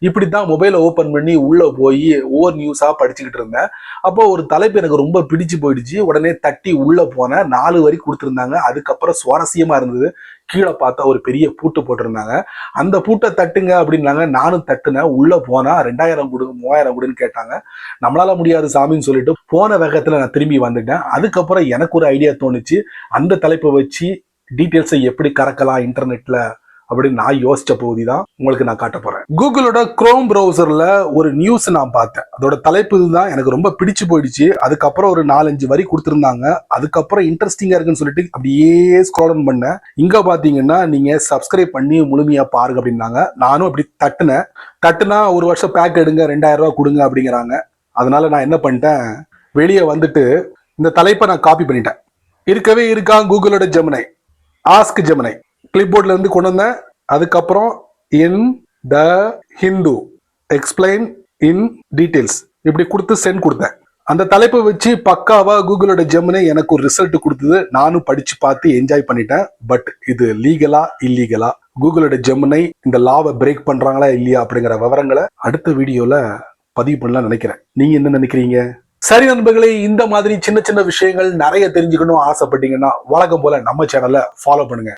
இப்படித்தான் மொபைலை ஓபன் பண்ணி உள்ள போய் ஒவ்வொரு நியூஸா படிச்சுக்கிட்டு இருந்தேன். அப்போ ஒரு தலைப்பு எனக்கு ரொம்ப பிடிச்சு போயிடுச்சு. உடனே தட்டி உள்ள போனேன். 4 வரி கொடுத்துருந்தாங்க. அதுக்கப்புறம் சுவாரஸ்யமா இருந்தது. கீழே பார்த்தா ஒரு பெரிய பூட்டு போட்டிருந்தாங்க. அந்த பூட்டை தட்டுங்க அப்படின்னாங்க. நானும் தட்டுனேன். உள்ள போனா 2000 கொடு 3000 கொடுன்னு கேட்டாங்க. நம்மளால முடியாது சாமின்னு சொல்லிட்டு போன வேகத்துல நான் திரும்பி வந்துட்டேன். அதுக்கப்புறம் எனக்கு ஒரு ஐடியா தோணுச்சு. அந்த தலைப்பை வச்சு டீட்டெயில்ஸை எப்படி கறக்கலாம் இன்டர்நெட்ல அப்படின்னு நான் யோசிச்ச பகுதி தான் உங்களுக்கு நான் காட்ட போறேன். கூகுளோட குரோம் ப்ரௌசர்ல ஒரு நியூஸ் நான் பார்த்தேன். அதோட தலைப்பு தான் எனக்கு ரொம்ப பிடிச்சு போயிடுச்சு. அதுக்கப்புறம் ஒரு 4-5 வரி கொடுத்துருந்தாங்க. அதுக்கப்புறம் இன்ட்ரெஸ்டிங்கா இருக்குன்னு சொல்லிட்டு அப்படியே ஸ்க்ரோல் பண்ணேன். இங்க பாத்தீங்கன்னா நீங்க சப்ஸ்கிரைப் பண்ணி முழுமையா பாருங்க அப்படின்னாங்க. நானும் அப்படி தட்டுனா 1 வருஷம் பேக் எடுங்க 2000 ரூபாய் கொடுங்க அப்படிங்கிறாங்க. அதனால நான் என்ன பண்ணிட்டேன், வெளியே வந்துட்டு இந்த தலைப்பை நான் காப்பி பண்ணிட்டேன். இருக்கவே இருக்கா கூகுளோட ஜெமினை, ஆஸ்க் ஜெமினை கிளிப்போர்ட்ல இருந்து கொண்டு வந்தேன். அதுக்கப்புறம் இன் த ஹிந்து எக்ஸ்பிளைன் இன் டீடைல்ஸ் இப்படி கொடுத்து சென்ட் கொடுத்தேன். அந்த தலைப்பை வச்சு பக்காவா கூகுளோட ஜெமினை எனக்கு ஒரு ரிசல்ட் கொடுத்தது. நானும் படிச்சு பார்த்து என்ஜாய் பண்ணிட்டேன். பட் இது லீகலா இல்லீகலா, கூகுளோட ஜெமினை இந்த லாவை பிரேக் பண்றாங்களா இல்லையா அப்படிங்கிற விவரங்களை அடுத்த வீடியோல பதிவு பண்ணலாம் நினைக்கிறேன். நீங்க என்ன நினைக்கிறீங்க? சரி நண்பர்களே, இந்த மாதிரி சின்ன சின்ன விஷயங்கள் நிறைய தெரிஞ்சுக்கணும் ஆசைப்பட்டீங்கன்னா வழக்கம் போல நம்ம சேனலை ஃபாலோ பண்ணுங்க.